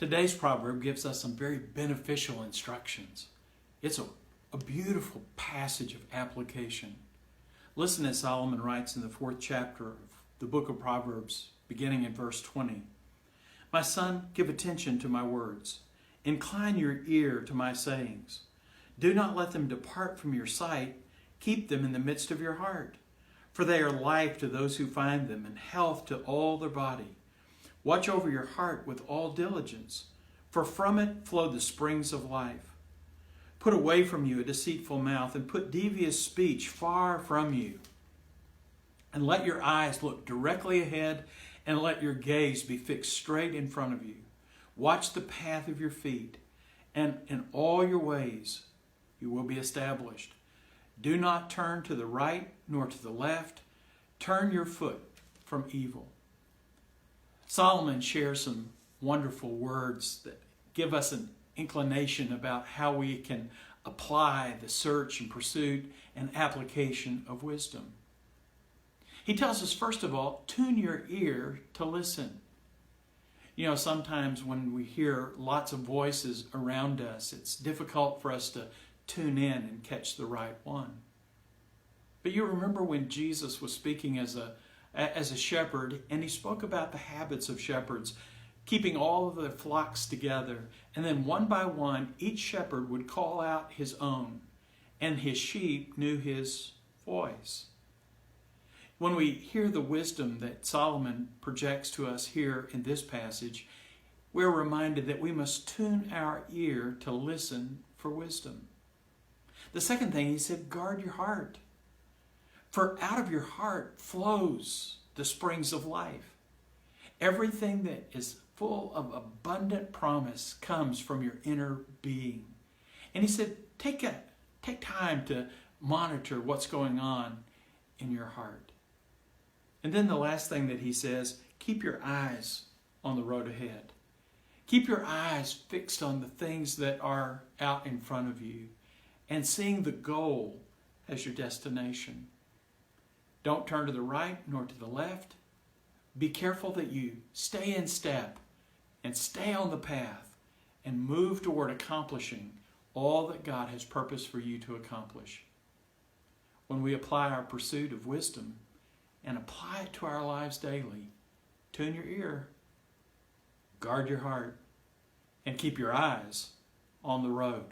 Today's proverb gives us some very beneficial instructions. It's a beautiful passage of application. Listen as Solomon writes in the 4th chapter of the book of Proverbs, beginning in verse 20. My son, give attention to my words. Incline your ear to my sayings. Do not let them depart from your sight. Keep them in the midst of your heart. For they are life to those who find them, and health to all their body. Watch over your heart with all diligence, for from it flow the springs of life. Put away from you a deceitful mouth, and put devious speech far from you. And let your eyes look directly ahead, and let your gaze be fixed straight in front of you. Watch the path of your feet, and in all your ways you will be established. Do not turn to the right nor to the left. Turn your foot from evil. Solomon shares some wonderful words that give us an inclination about how we can apply the search and pursuit and application of wisdom. He tells us, first of all, tune your ear to listen. You know, sometimes when we hear lots of voices around us, it's difficult for us to tune in and catch the right one. But you remember when Jesus was speaking as a shepherd, and he spoke about the habits of shepherds, keeping all of their flocks together, and then one by one, each shepherd would call out his own, and his sheep knew his voice. When we hear the wisdom that Solomon projects to us here in this passage, we're reminded that we must tune our ear to listen for wisdom. The second thing, he said, guard your heart. For out of your heart flows the springs of life. Everything that is full of abundant promise comes from your inner being. And he said, take time to monitor what's going on in your heart. And then the last thing that he says, keep your eyes on the road ahead. Keep your eyes fixed on the things that are out in front of you and seeing the goal as your destination. Don't turn to the right nor to the left. Be careful that you stay in step and stay on the path and move toward accomplishing all that God has purposed for you to accomplish. When we apply our pursuit of wisdom and apply it to our lives daily, tune your ear, guard your heart, and keep your eyes on the road.